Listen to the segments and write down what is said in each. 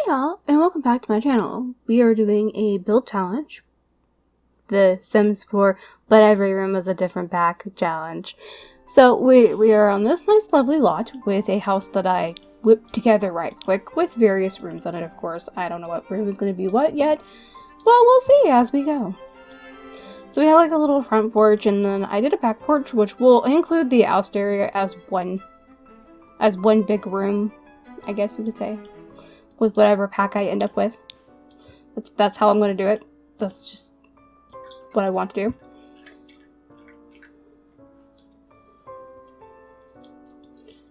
Hey y'all, and welcome back to my channel. We are doing a build challenge. The Sims 4, but every room is a different back challenge. So we are on this nice lovely lot with a house that I whipped together right quick with various rooms on it, of course. I don't know what room is going to be what yet, but we'll see as we go. So we have like a little front porch, and then I did a back porch, which will include the oust area as one big room, I guess you could say, with whatever pack I end up with. That's how I'm going to do it. That's just what I want to do.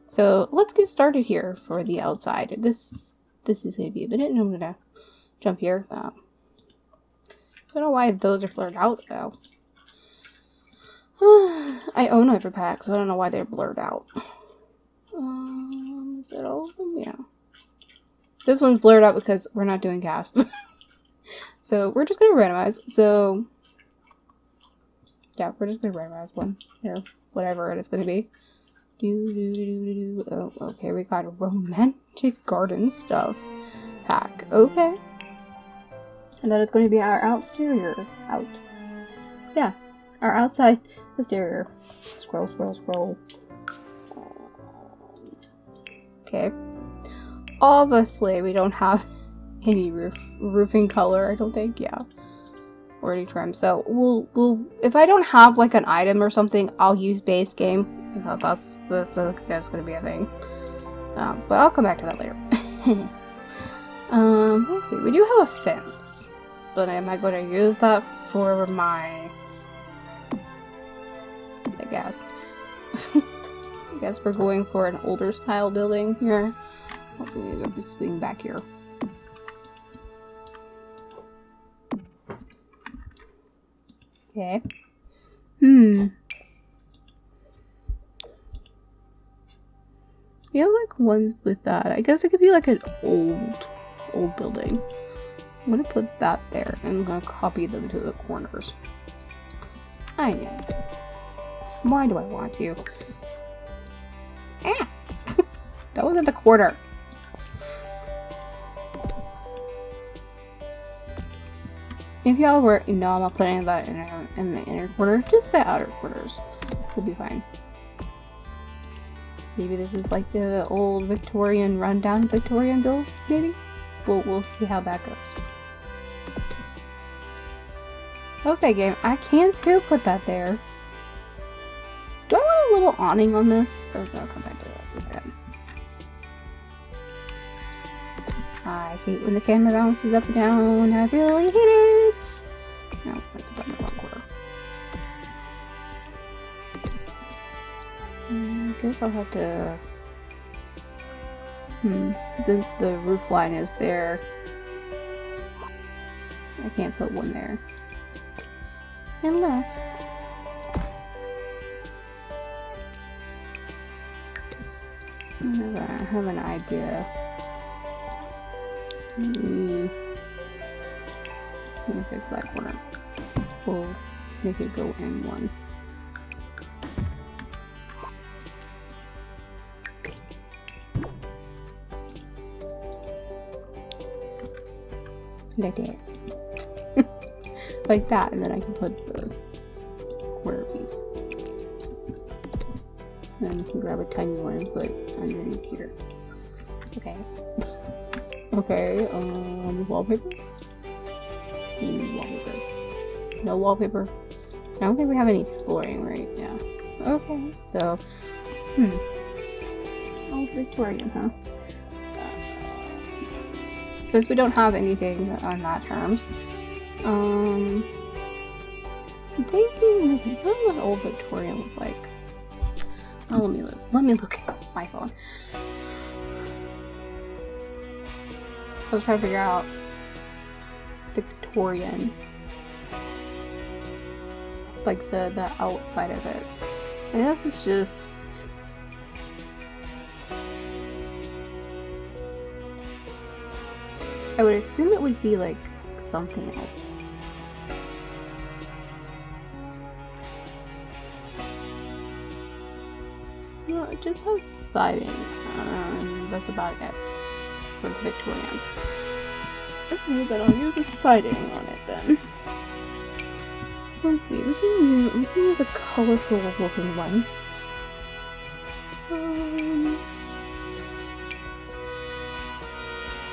So let's get started here for the outside. This is going to be a minute, and I'm going to jump here. I don't know why those are blurred out, though. I own every pack, so I don't know why they're blurred out. Is that all of them? Yeah. This one's blurred out because we're not doing cast. So we're just going to randomize. So yeah, we're just going to randomize one here, whatever it is going to be. Oh, okay, we got a romantic garden stuff pack. Okay. And that is going to be our exterior out. Yeah, our outside exterior. Scroll, scroll, scroll. Okay. Obviously, we don't have any roofing color, I don't think, yeah. Or any trim. So we'll if I don't have like an item or something, I'll use base game. That's gonna be a thing. But I'll come back to that later. Let's see. We do have a fence, but am I going to use that for my? I guess. I guess we're going for an older style building here. Let's see. We'll just swing back here. Okay. We have like ones with that. I guess it could be like an old building. I'm gonna put that there and I'm gonna copy them to the corners. I know. Why do I want to? Ah! That was at the corner. If y'all were, I'm not putting that in the inner quarter, just the outer quarters will be fine. Maybe this is like the old Victorian, rundown Victorian build, maybe? We'll see how that goes. Okay, game, I can too put that there. Do I want a little awning on this? Or I'll come back to that in a second. I hate when the camera bounces up and down. I really hate it. No, I put that in the wrong quarter. I guess I'll have to. Since the roof line is there, I can't put one there. Unless. I have an idea. Let me fix that corner. We'll make it go in one. Like that. Like that, and then I can put the corner piece. Then we can grab a tiny one and put underneath here. Okay. Okay, wallpaper? Wallpaper. No wallpaper. I don't think we have any flooring, right? Yeah. Okay, so, Oh, Victorian, huh? Since we don't have anything on that terms, I'm thinking, what would old Victorian look like? Oh, let me look at my phone. I was trying to figure out Victorian, like the outside of it. I guess it's just I would assume it would be like something else. No, just has siding. That's about it for the Victorians. Okay, then I'll use a siding on it then. Let's see, we can use a colorful looking one. Do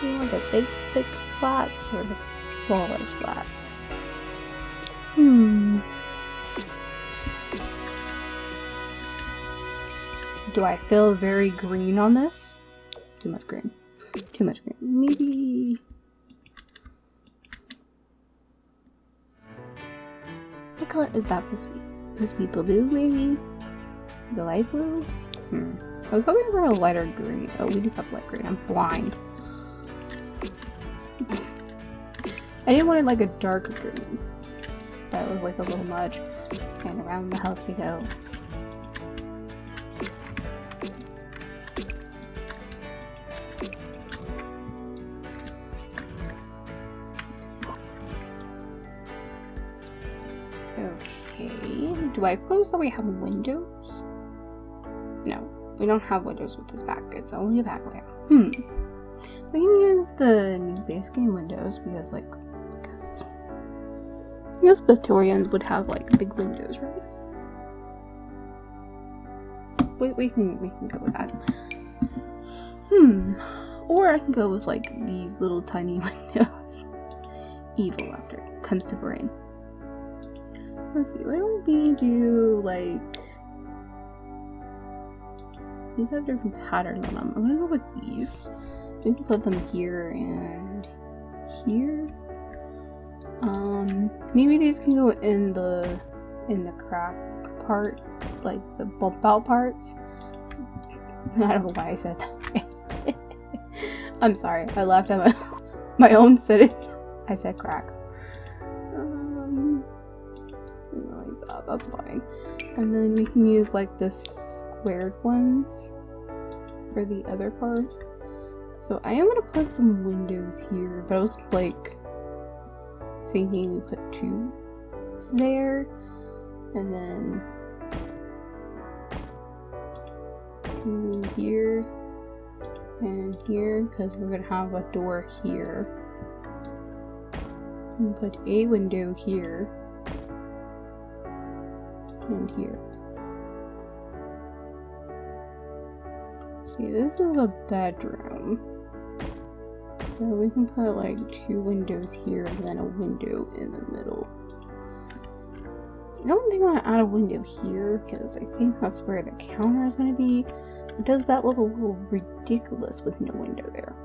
you want a big, thick slats or the smaller slats? Do I feel very green on this? Too much green. Too much green. Maybe... What color is that supposed to be? Supposed to be blue, maybe? The light blue? I was hoping for a lighter green. Oh, we do have light green. I'm blind. I didn't want it like a dark green. That was like a little much. And around the house we go. Okay. Do I suppose that we have windows? No, we don't have windows with this back. It's only a back lamp. We can use the new base game windows because, like, because Victorians would have like big windows, right? We can go with that. Or I can go with like these little tiny windows. Evil after it comes to brain. Let's see, why don't we do like these have different patterns on them. I'm gonna go with these. We can put them here and here. Maybe these can go in the crack part, like the bump out parts. I don't know why I said that. I'm sorry, I laughed at my own sentence. I said crack. Like that, that's fine. And then we can use like the squared ones for the other part. So I am gonna put some windows here, but I was like thinking we put 2 there, and then 2 here and here, because we're gonna have a door here. And put a window here and here. See, this is a bedroom. So we can put like 2 windows here and then a window in the middle. I don't think I want to add a window here because I think that's where the counter is going to be. It does that look a little ridiculous with no window there?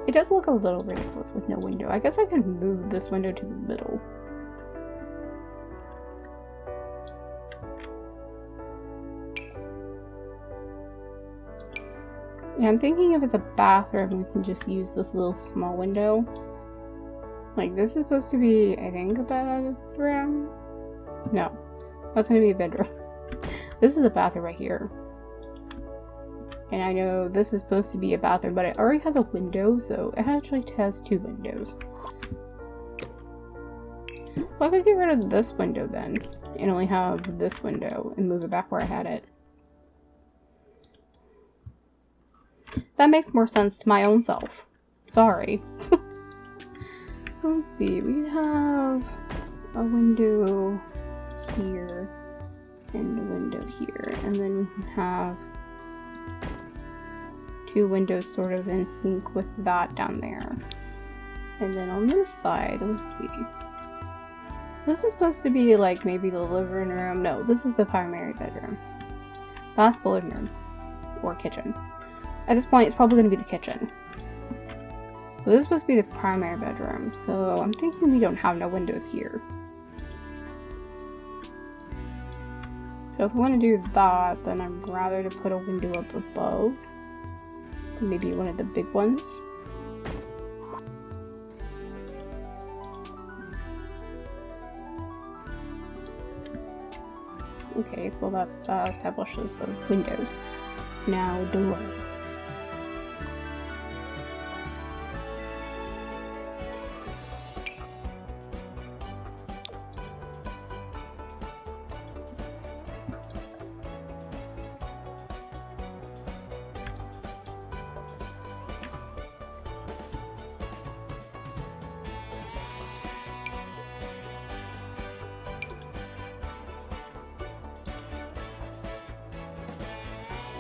It does look a little ridiculous with no window. I guess I could move this window to the middle. Yeah, I'm thinking if it's a bathroom, we can just use this little small window. Like, this is supposed to be, I think, a bathroom? No, that's gonna be a bedroom. This is a bathroom right here. And I know this is supposed to be a bathroom, but it already has a window, so it actually has 2 windows. Well, I could get rid of this window then, and only have this window, and move it back where I had it. That makes more sense to my own self. Sorry. Let's see, we have a window here and a window here, and then we can have 2 windows sort of in sync with that down there. And then on this side, let's see. This is supposed to be like maybe the living room. No, this is the primary bedroom. That's the living room or kitchen. At this point, it's probably going to be the kitchen. But this is supposed to be the primary bedroom, so I'm thinking we don't have no windows here. So if we want to do that, then I'd rather to put a window up above. Maybe one of the big ones. Okay, well that establishes the windows. Now door.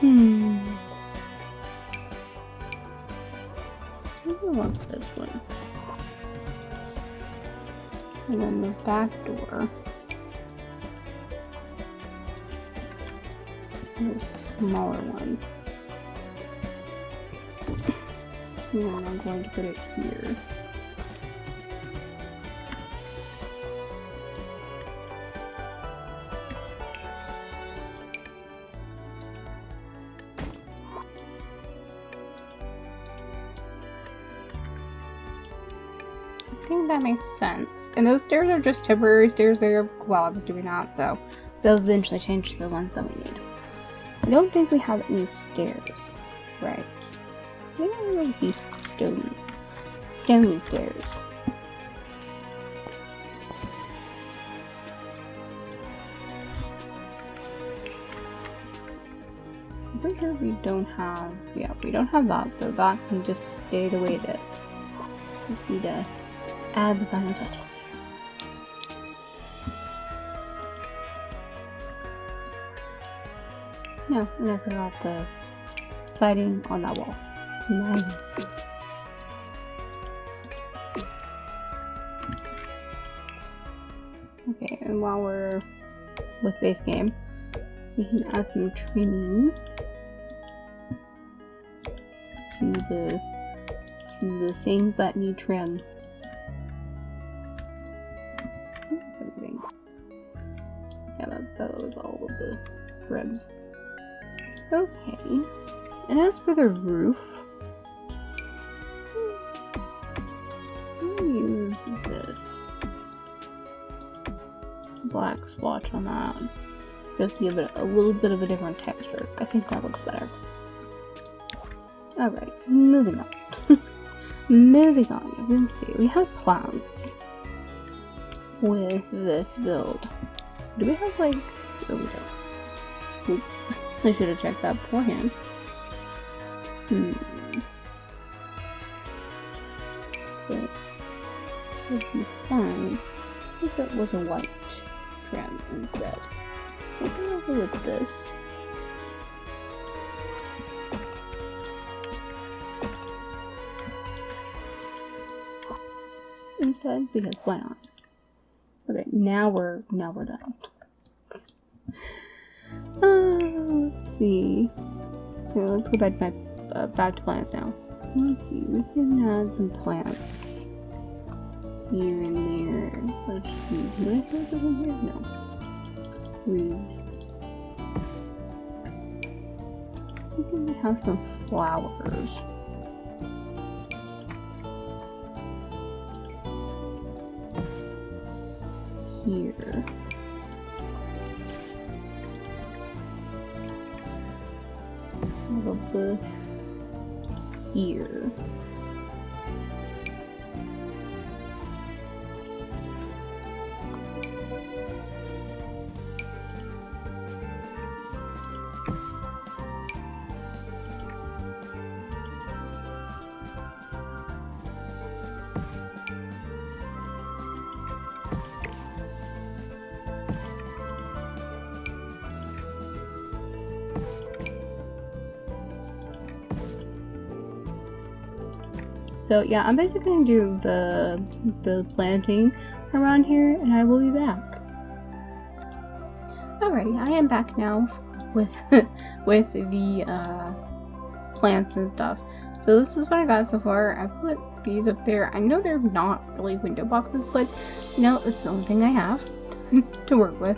I want this one. And then the back door. A smaller one. And then I'm going to put it here. I think that makes sense. And those stairs are just temporary stairs there while I was doing that, so they'll eventually change to the ones that we need. I don't think we have any stairs, right? We don't really use stony stairs. I'm pretty sure we don't have, yeah, we don't have that, so that can just stay the way it is. Just need to add the final touches. Yeah, and I forgot the siding on that wall. Nice. Okay, and while we're with base game, we can add some trimming to the things that need trim. Everything. Yeah, that was all of the ribs. Okay, and as for the roof, I'll use this black splotch on that, just to give it a little bit of a different texture. I think that looks better. Alright, moving on. Moving on, you can see we have plants with this build. Do we have like, oh we don't. Oops. I should have checked that beforehand. This would be fine if it was a white trim instead. I'll go over with this. Instead, because why not? Okay, now we're done. Let's see. Okay, let's go back to my back to plants now. Let's see. We can add some plants here and there. Let's see. Did I have something here? No. We can have some flowers. Here. A bush here. So yeah, I'm basically gonna do the planting around here, and I will be back. Alrighty, I am back now with with the plants and stuff. So this is what I got so far. I put these up there. I know they're not really window boxes, but you know, it's the only thing I have to work with.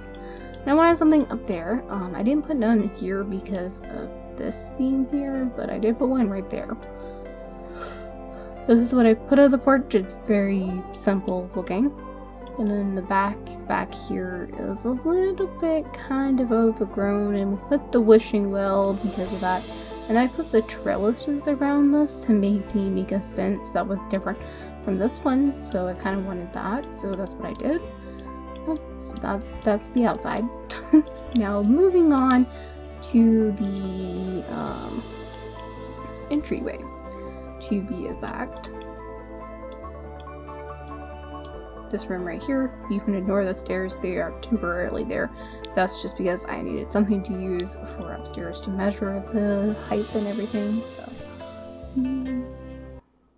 And I wanted something up there. I didn't put none here because of this being here, but I did put one right there. This is what I put on the porch. It's very simple looking. And then the back here is a little bit kind of overgrown, and we put the wishing well because of that. And I put the trellises around this to maybe make a fence that was different from this one. So I kind of wanted that. So that's what I did. That's the outside. Now moving on to the entryway, to be exact. this room right here. You can ignore the stairs, they are temporarily there. That's just because I needed something to use for upstairs to measure the height and everything, so.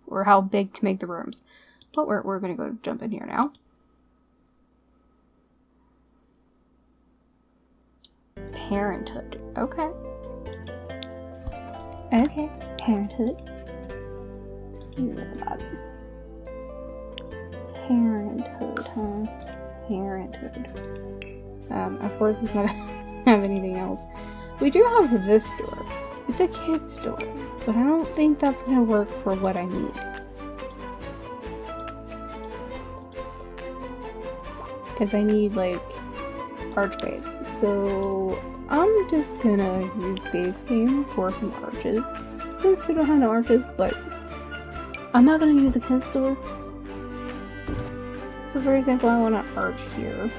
Or how big to make the rooms. But we're gonna go jump in here now. Parenthood. Okay. Okay. Parenthood. You know that. Parenthood, huh? Parenthood. Of course it's not gonna have anything else. We do have this door. It's a kid's door, but I don't think that's gonna work for what I need. Because I need, like, archways. So I'm just gonna use base game for some arches. Since we don't have no arches, but I'm not gonna use a kid's door. So for example, I want an arch here.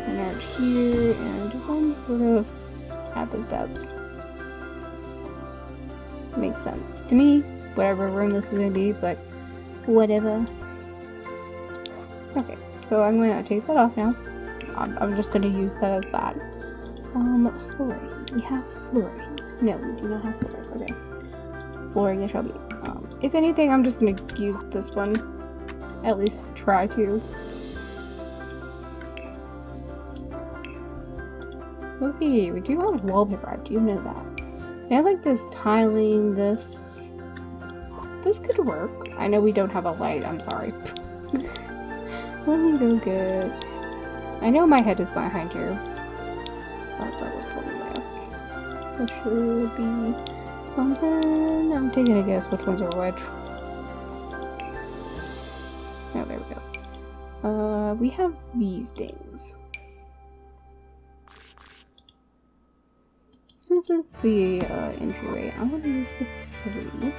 An arch here, and one sort of at the steps. Makes sense to me, whatever room this is gonna be, but whatever. Okay, so I'm gonna take that off now. I'm just gonna use that as that. Flooring. We have flooring. No, we do not have flooring. Okay. Flooring it shall be. If anything, I'm just gonna use this one. At least try to. Let's see, we do have wallpaper, I do know that. We have like this tiling, this could work. I know we don't have a light, I'm sorry. Let me go get, I know my head is behind here. Which should be something, I'm taking a guess which ones are which. Oh, there we go. We have these things. Since it's the entryway, I'm gonna use the 3.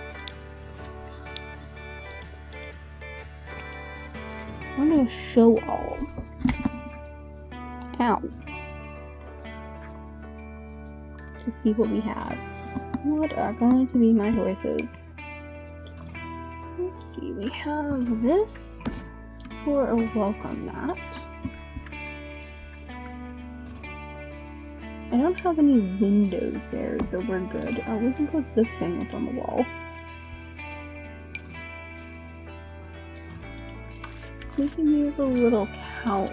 I'm gonna show all. Ow. To see what we have. What are going to be my choices? Let's see, we have this for a welcome mat. I don't have any windows there, so we're good. We can put this thing up on the wall. We can use a little couch.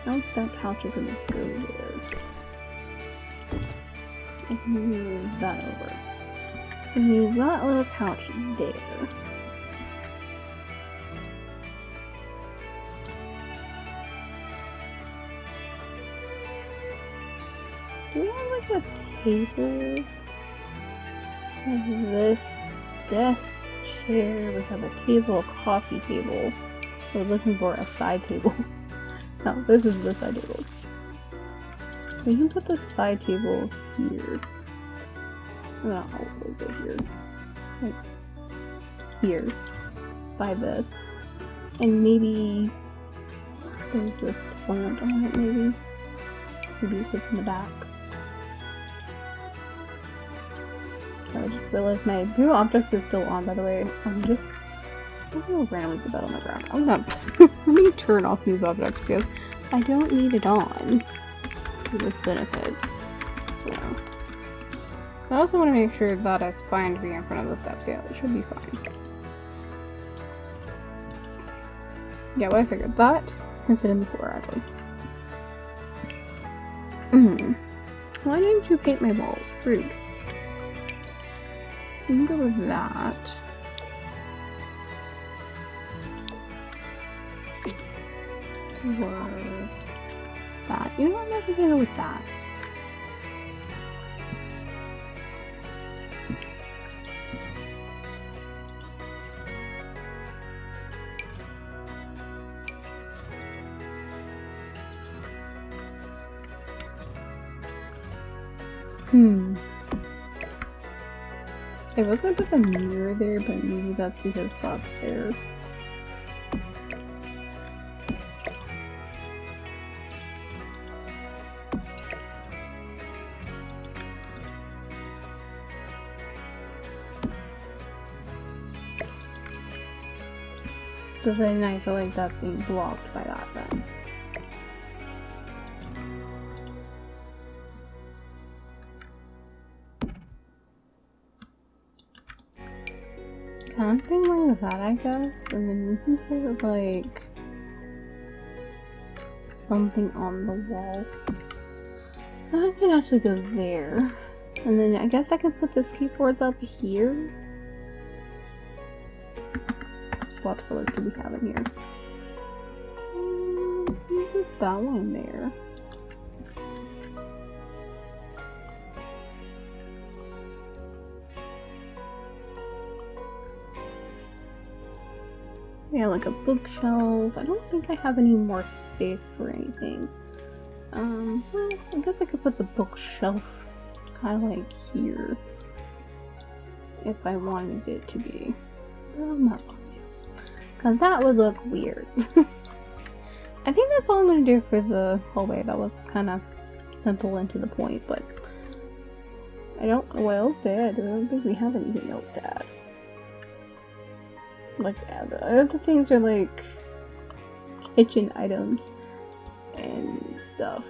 I don't think that couch is gonna go there. I can move that over. I can use that little couch there. Do we have like a table? We have this desk chair. We have a table, a coffee table. We're looking for a side table. No, this is the side table. We can put the side table here. No, where's it here? Like here. By this. And maybe there's this plant on it, maybe. Maybe it sits in the back. I just realized my Brew Objects is still on, by the way. I'm gonna randomly put that on the ground. I'm gonna let me turn off Move Objects because I don't need it on for this benefit. So I also want to make sure that it's fine to be in front of the steps. Yeah, it should be fine. Yeah, well, I figured that can sit in the floor actually. Why didn't you paint my walls? Rude. We can go with that. Or that. You know what? I'm not gonna go with that. I was gonna put the mirror there, but maybe that's because that's there. But then I feel like that's being blocked by that then. Something like that, I guess, and then we can put like something on the wall. I can actually go there, and then I guess I can put the skateboards up here. So what colors do we have in here? Put that one there. Yeah, like a bookshelf. I don't think I have any more space for anything. Well, I guess I could put the bookshelf kind of like here. If I wanted it to be. I'm not going to. Because that would look weird. I think that's all I'm going to do for the hallway. That was kind of simple and to the point, but I don't know what else to add. I don't think we have anything else to add. Like, the other things are like kitchen items and stuff.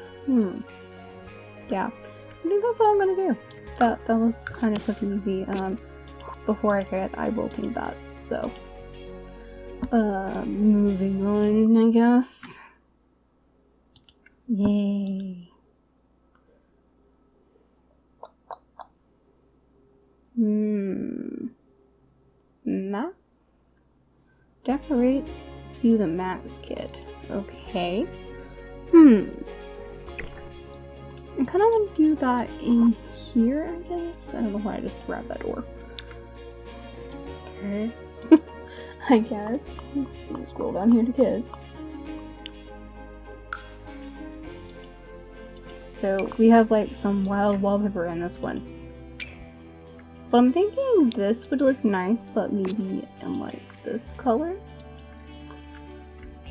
Yeah, I think that's all I'm gonna do. That was kind of quick and easy. Before I forget, I will paint that. So, moving on, I guess. Yay. Map. Decorate to the max kit. Okay. I kind of want to do that in here, I guess. I don't know why I just grabbed that door. Okay. I guess. Let's see, scroll down here to kids. So we have like some wild wallpaper in this one. But I'm thinking this would look nice, but maybe in like this color.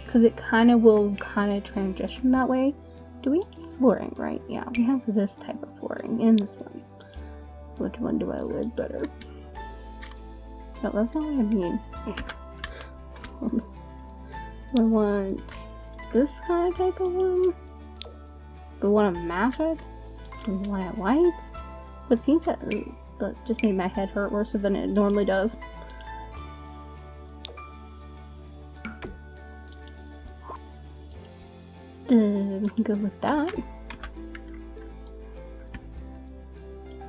Because it kind of will transition that way. Do we have flooring, right? Yeah, we have this type of flooring in this one. Which one do I like better? No, that's not what I mean. I want this kind of type of one. Do I want to match it? Do I want it white? But pink, that just made my head hurt worse than it normally does. We can go with that.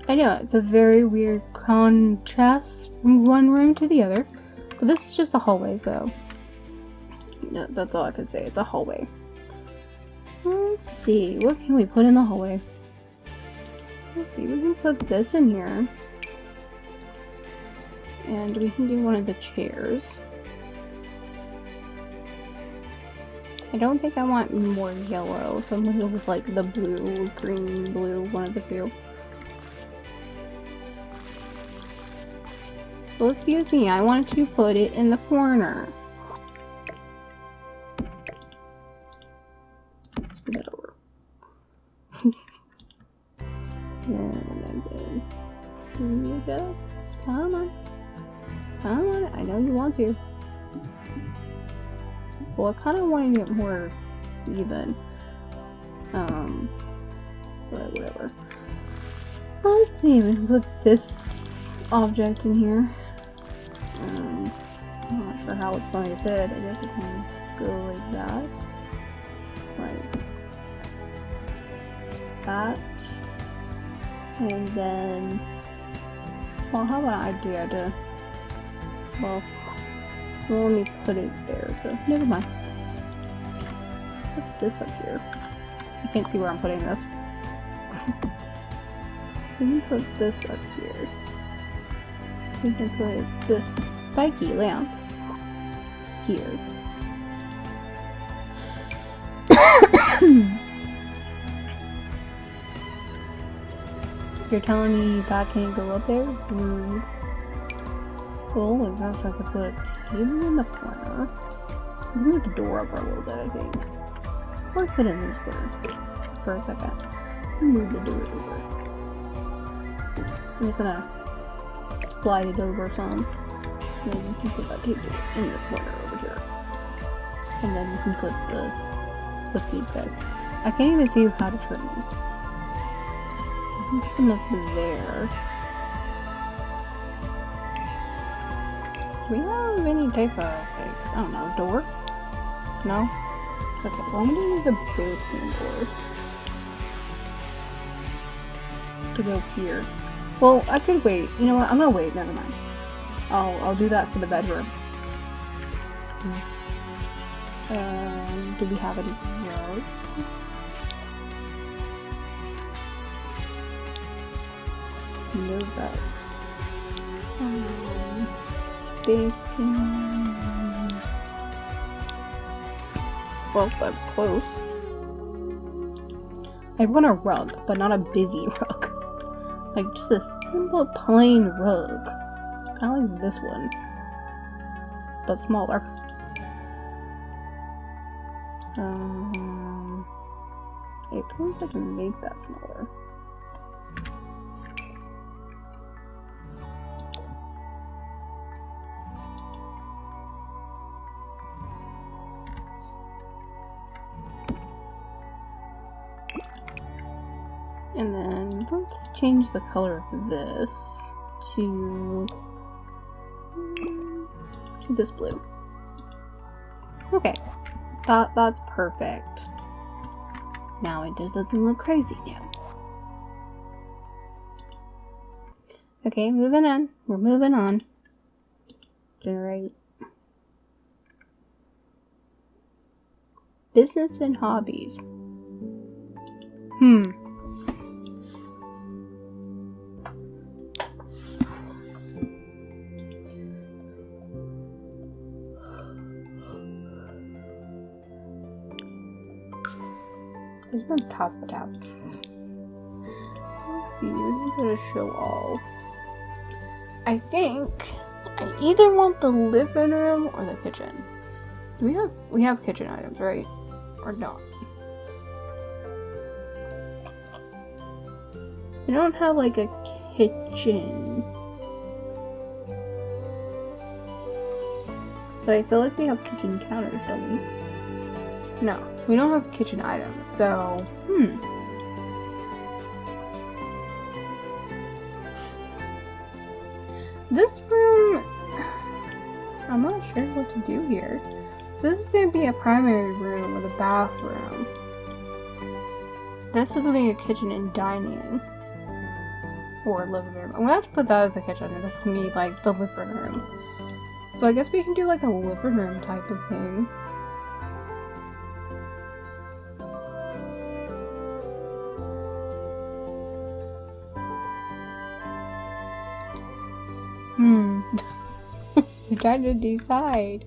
I know, it's a very weird contrast from one room to the other. But this is just a hallway, so... yeah, that's all I can say. It's a hallway. Let's see, what can we put in the hallway? Let's see, we can put this in here. And we can do one of the chairs. I don't think I want more yellow, so I'm gonna go with like the blue, green, blue, one of the two. Well, excuse me, I wanted to put it in the corner. Let's do that over. And then, you just, come on. Come on, I know you want to. Well, I kind of want to get more even. But whatever. Well, let's see, we can put this object in here. I'm not sure how it's going to fit. I guess it can go like that. Like that. And then, well, how about an idea to, well, let me put it there, so never mind. Put this up here. I can't see where I'm putting this. We can put this up here. We can put this spiky lamp here. You're telling me that can't go up there? Well, I guess I could put a table in the corner. Move the door over a little bit, I think. Or put it in this corner for a second. Move the door over. I'm just gonna slide it over some. Then you can put that table in the corner over here. and then you can put these guys. I can't even see how to turn them. I can put them up there. Do we have any type of, like, I don't know, door? No? Okay, well I'm gonna use a basement door to go here. Well, I could wait. You know what? I'm gonna wait. Never mind. I'll do that for the bedroom. Do we have any rugs? No rugs. Basement. Well, that was close. I want a rug, but not a busy rug. Like just a simple plain rug. Kind of like this one, but smaller. I believe I can make that smaller. And then let's change the color of this to this blue. Okay, that's perfect. Now it just doesn't look crazy now. Okay, moving on. We're moving on. Generate. Business and hobbies. Just gonna toss that out. Let's see, we're gonna show all. I think I either want the living room or the kitchen. Do we have kitchen items, right? Or not? We don't have like a kitchen. But I feel like we have kitchen counters, don't we? No, we don't have kitchen items, so, This room, I'm not sure what to do here. This is going to be a primary room with a bathroom. This is going to be a kitchen and dining. Or living room. I'm going to have to put that as the kitchen, and this is going to be like the living room. So I guess we can do like a living room type of thing. We're trying to decide.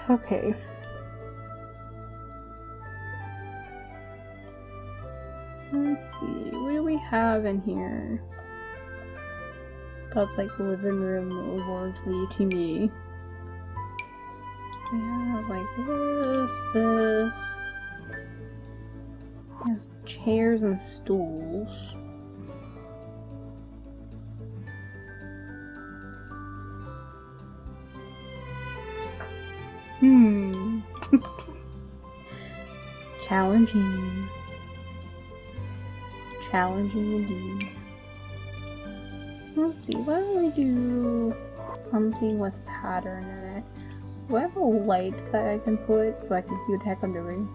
Okay. Let's see, what do we have in here? That's like living room largely to me. We have like this. There's chairs and stools. Challenging. Challenging indeed. Let's see, why don't we do something with pattern in it? Do I have a light that I can put so I can see what the heck I'm doing?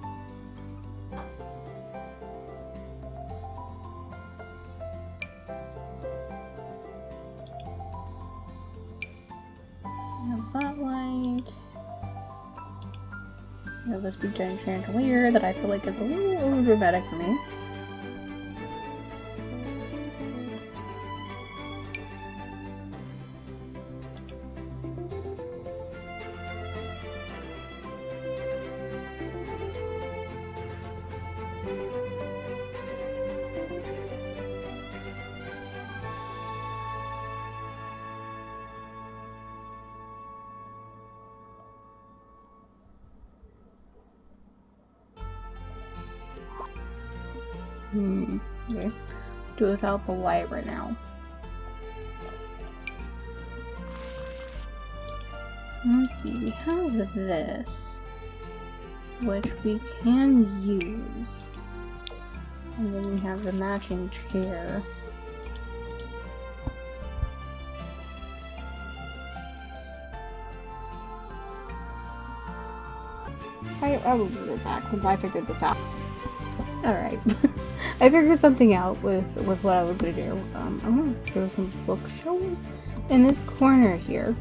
I have that light. I have this big giant chandelier that I feel like is a little dramatic for me. Okay. Do without the light right now. Let's see, we have this, which we can use. And then we have the matching chair. I will be right back once I figured this out. Alright. I figured something out with what I was gonna do. I'm gonna throw some bookshelves in this corner here.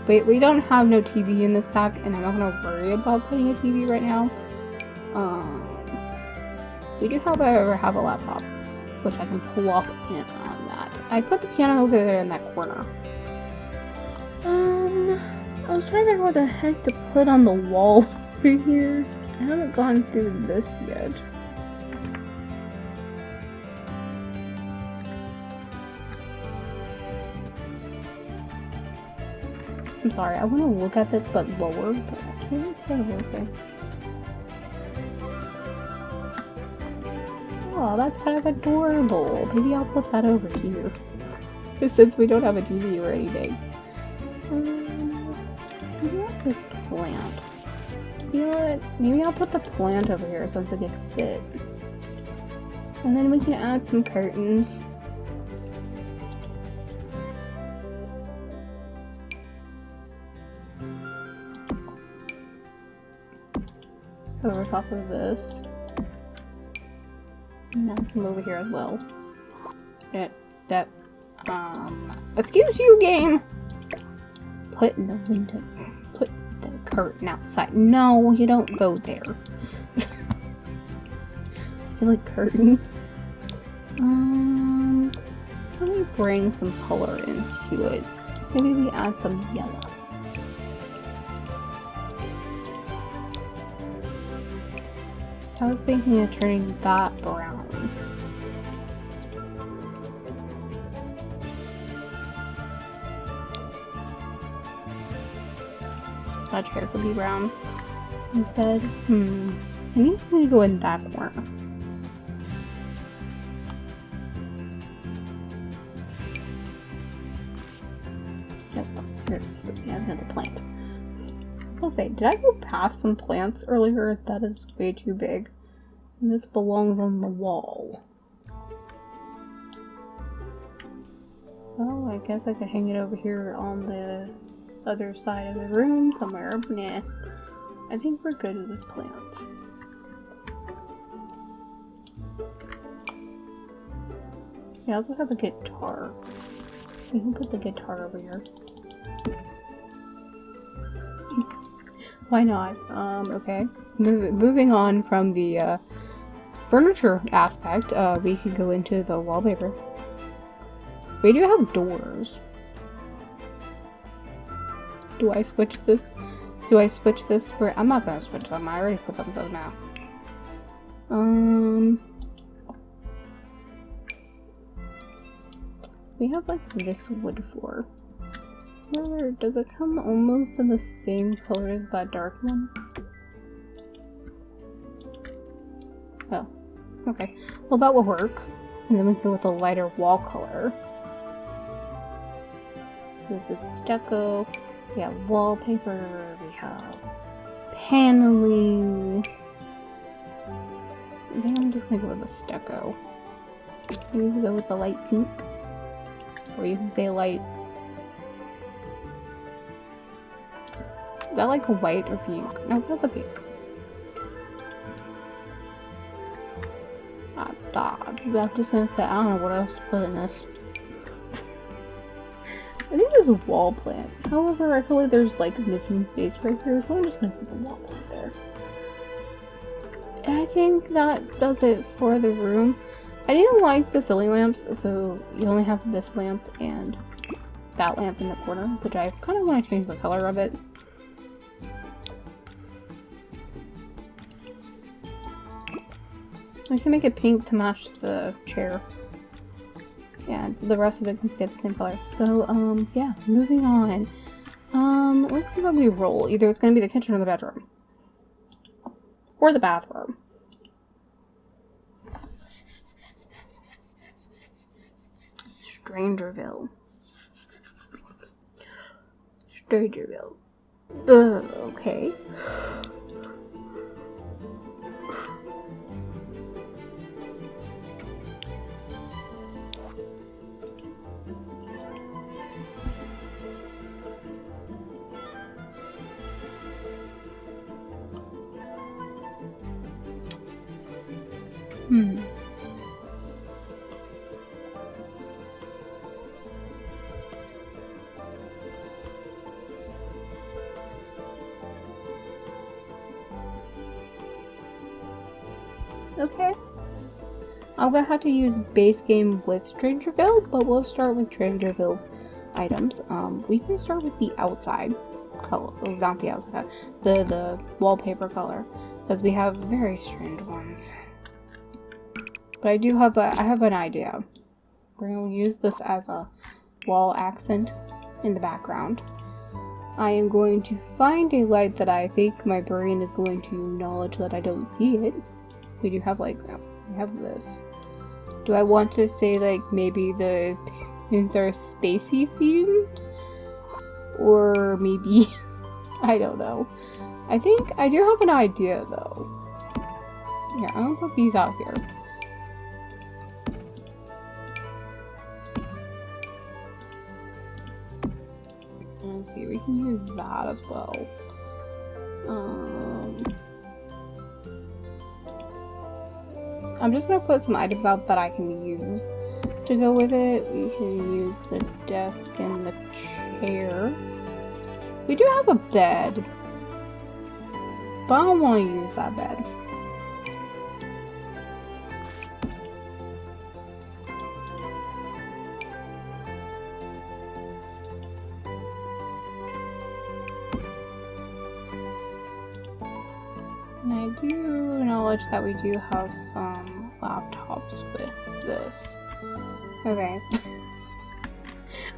Wait, we don't have no TV in this pack, and I'm not gonna worry about putting a TV right now. We do, however, have a laptop, which I can plop in on that. I put the piano over there in that corner. I was trying to figure out what the heck to put on the wall over here. I haven't gone through this yet. I'm sorry, I want to look at this but lower, but I can't tell anything. Oh, that's kind of adorable. Maybe I'll put that over here. Since we don't have a TV or anything. Maybe I'll put this plant. You know what? Maybe I'll put the plant over here since it can fit. And then we can add some curtains. Over top of this. And add some over here as well. Excuse you, game! Put in the window. Put the curtain outside. No, you don't go there. Silly curtain. Let me bring some color into it. Maybe we add some yellow. I was thinking of turning that brown. That chair could be brown instead. I need to go in that corner. Nope. Yeah, another plant. I'll say, did I go past some plants earlier? That is way too big. And this belongs on the wall. Oh, I guess I could hang it over here on the other side of the room somewhere. Nah. I think we're good with plants. We also have a guitar. We can put the guitar over here. Why not? Okay. Moving on from the furniture aspect, we could go into the wallpaper. We do have doors. Do I switch this? Do I switch this for? I'm not gonna switch them. I already put them so now. We have like this wood floor. Or does it come almost in the same color as that dark one? Oh, okay. Well, that will work. And then we go with a lighter wall color. This is stucco. We have wallpaper. We have paneling. I think I'm just gonna go with the stucco. Maybe we go with the light pink. Or you can say light. Is that like a white or pink? No, that's a pink. I'm just gonna say, I don't know what else to put in this. I think there's a wall plant. However, I feel like there's like missing space right here, so I'm just gonna put the wall plant there. And I think that does it for the room. I didn't like the ceiling lamps, so you only have this lamp and that lamp in the corner, which I kind of want to change the color of it. I can make it pink to match the chair. And the rest of it can stay the same color. So, yeah, moving on. Let's see what we roll. Either it's gonna be the kitchen or the bedroom. Or the bathroom. Strangerville. Strangerville. Okay. Okay. I'm gonna have to use base game with Strangerville, but we'll start with Strangerville's items. We can start with the outside color, well, not the outside, the wallpaper color, because we have very strange ones. But I have an idea. We're gonna use this as a wall accent in the background. I am going to find a light that I think my brain is going to acknowledge that I don't see it. We do have like, we have this. Do I want to say like maybe the pins are spacey themed? Or maybe, I don't know. I think I do have an idea though. Yeah, I'm gonna put these out here. Let's see, we can use that as well. I'm just gonna put some items out that I can use to go with it. We can use the desk and the chair. We do have a bed, but I don't want to use that bed. And I do acknowledge that we do have some laptops with this. Okay.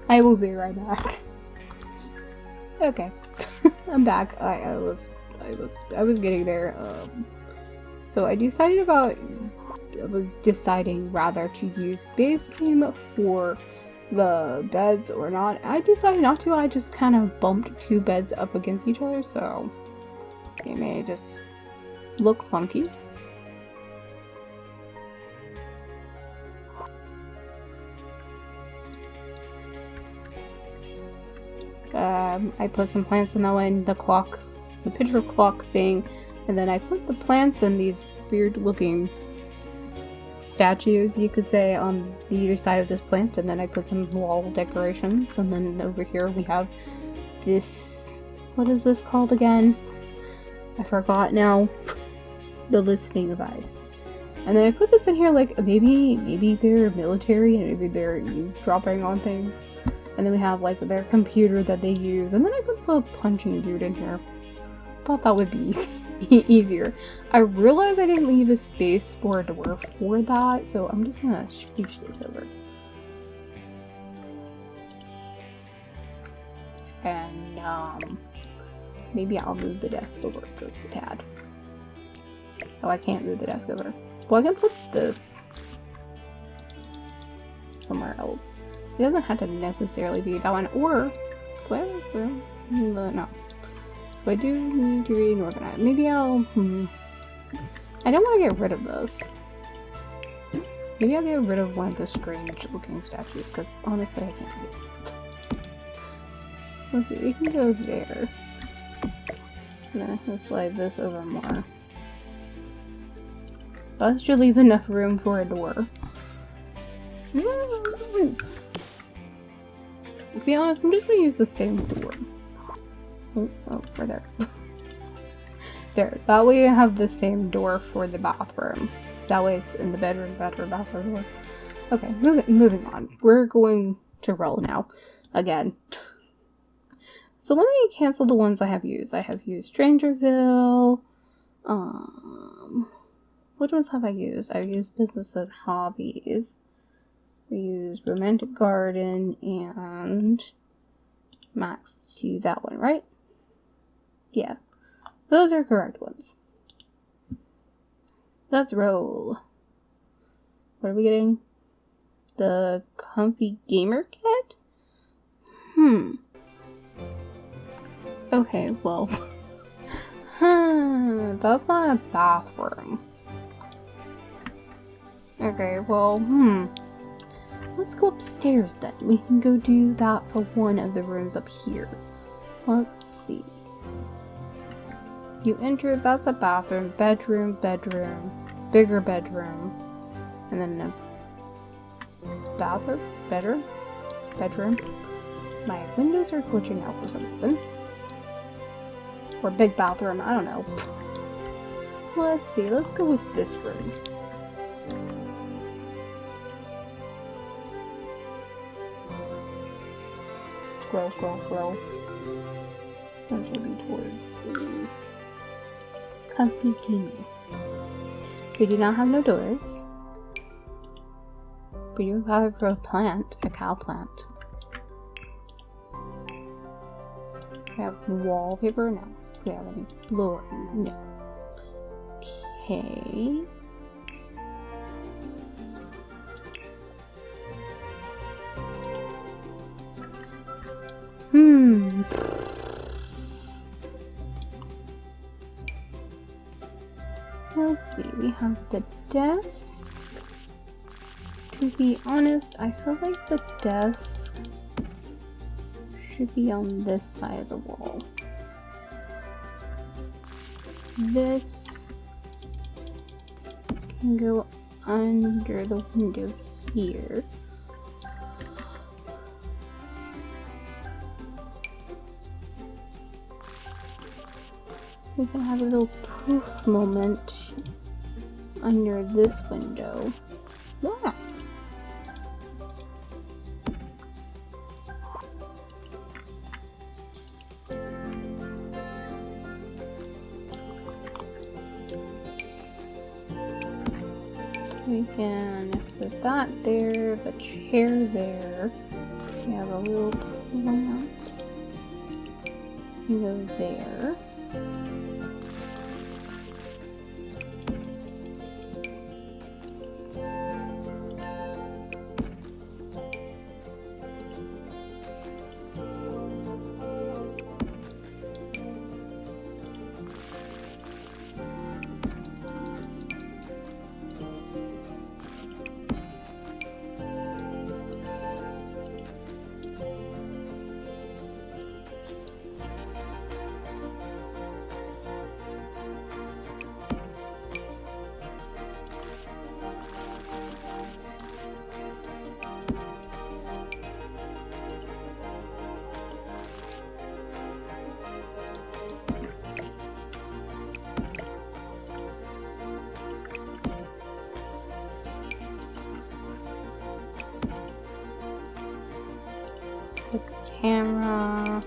I will be right back. Okay. I'm back. I was getting there. So I was deciding rather to use base game for the beds or not. I decided not to. I just kind of bumped two beds up against each other, so it may just look funky. I put some plants in that one, the clock, the picture clock thing, and then I put the plants in these weird looking statues, you could say, on the either side of this plant, and then I put some wall decorations, and then over here we have this, what is this called again? I forgot now. The listening device. And then I put this in here like maybe they're military and maybe they're eavesdropping on things. And then we have like their computer that they use, and then I put the punching dude in here. Thought that would be easier. I realized I didn't leave a space for a door for that, so I'm just gonna scooch this over. And maybe I'll move the desk over just a tad. Oh, I can't move the desk over. Well, I can put this somewhere else. It doesn't have to necessarily be that one, or no. But I do need to reorganize. Maybe I'll. I don't want to get rid of this. Maybe I'll get rid of one of the strange-looking statues, because honestly, I can't do it. Let's see. We can go there. And then I'll slide this over more. That should leave enough room for a door. To be honest, I'm just gonna use the same door. Oh, right there. There. That way I have the same door for the bathroom. That way it's in the bedroom, bathroom door. Okay, moving on. We're going to roll now. Again. So let me cancel the ones I have used. I have used Strangerville. Which ones have I used? I've used Business and Hobbies. We used Romantic Garden and Max to that one, right? Yeah. Those are correct ones. Let's roll. What are we getting? The Comfy Gamer Kit? Okay, well. That's not a bathroom. Okay, well, let's go upstairs then. We can go do that for one of the rooms up here. Let's see. You enter, that's a bathroom, bedroom, bedroom, bigger bedroom, and then a bathroom, bedroom, bedroom. My windows are glitching out for some reason. Or big bathroom, I don't know. Let's see, let's go with this room. Scroll, scroll, scroll. That should be towards the comfy gaming. We do not have no doors. We do have a plant, a cow plant. We have wallpaper? No. Do we have any flooring? No. Okay. Let's see, we have the desk. To be honest, I feel like the desk should be on this side of the wall. This can go under the window here. We can have a little poof moment under this window. Yeah. We can put that there, the chair there. We have a little plant. We go there. The camera.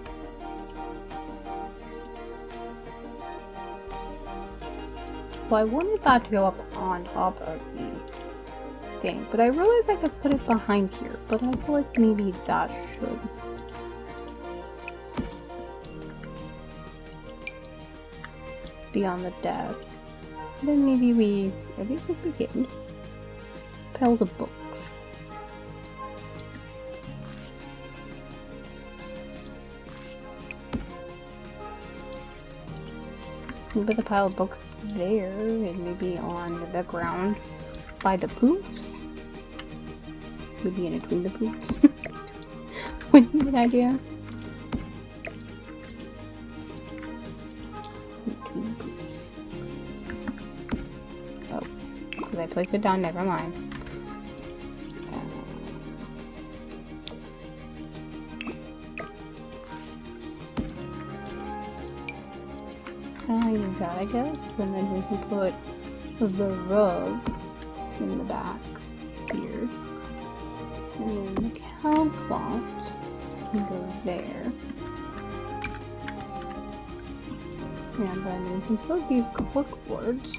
Well, I wanted that to go up on top of the thing, but I realized I could put it behind here, but I feel like maybe that should be on the desk. Then maybe we... Are these supposed to be games? Piles of books. Put the pile of books there, and maybe on the background by the poofs. Maybe in between the poofs. Wouldn't be an idea. Between the poofs. Oh, because I placed it down, never mind. Use that, I guess, and then we can put the rug in the back here, and then the cow plot can go there, and then we can put these corkboards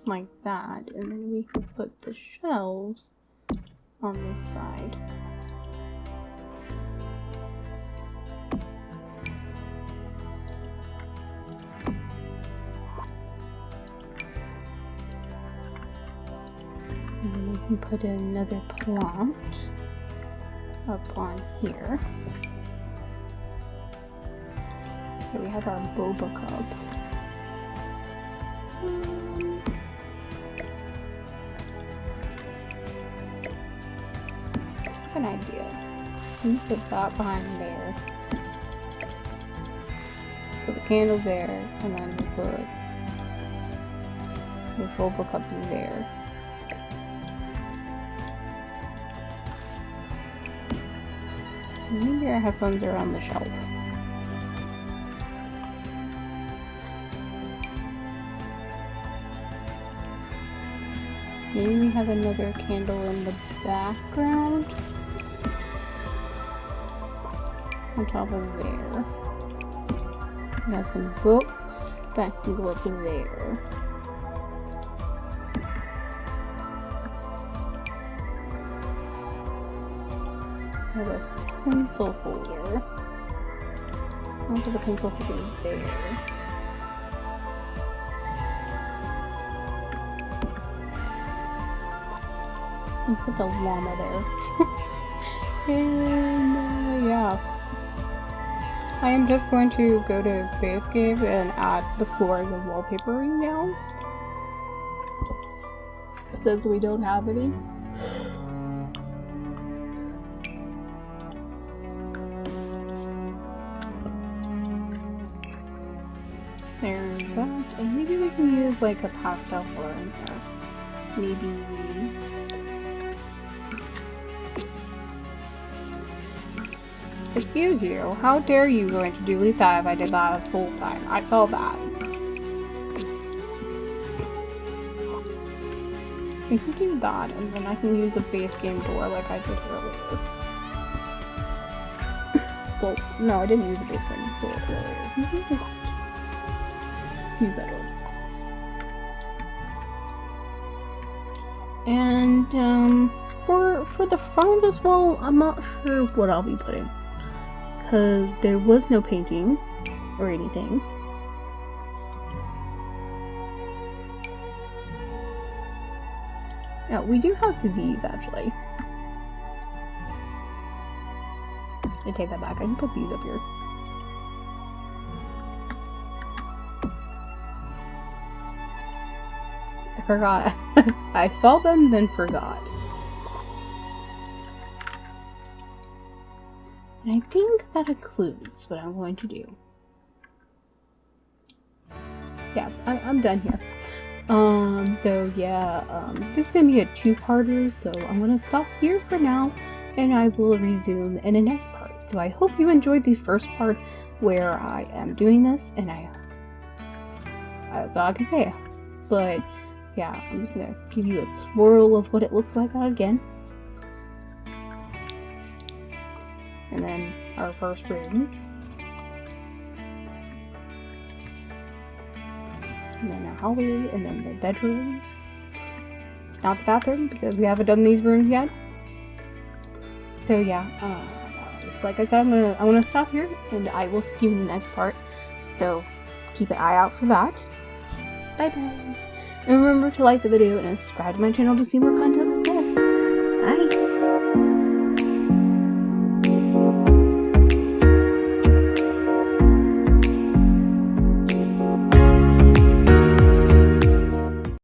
like that, and then we can put the shelves on this side. And then we And put another plant up on here. So we have our boba cup. An idea. Let me put that behind there. Put the candle there, and then we'll put the boba cup there. Maybe our headphones are on the shelf. Maybe we have another candle in the background. On top of there. We have some books that can go up there. I have a pencil holder. I'll put the pencil holder there. And put the llama there. And yeah. I am just going to go to Basecamp and add the floors and wallpapering now. Since we don't have any. There's that, and maybe we can use like a pastel color in here. Maybe. Excuse you, how dare you going to delete that if I did that full time? I saw that. We can do that, and then I can use a base game door like I did earlier. Well, no, I didn't use a base game door earlier. You can just use that door. And for the front of this wall, I'm not sure what I'll be putting, because there was no paintings or anything. Yeah, we do have these actually. I take that back. I can put these up here. I forgot. I saw them, then forgot. And I think that includes what I'm going to do. Yeah, I'm done here. So yeah, this is gonna be a two-parter, so I'm gonna stop here for now, and I will resume in the next part. So I hope you enjoyed the first part where I am doing this, and that's all I can say. But yeah, I'm just gonna give you a swirl of what it looks like again. And then our first rooms. And then our hallway, and then the bedroom. Not the bathroom, because we haven't done these rooms yet. So yeah, like I said, I'm gonna stop here, and I will see you in the next part. So keep an eye out for that. Bye bye. And remember to like the video and subscribe to my channel to see more content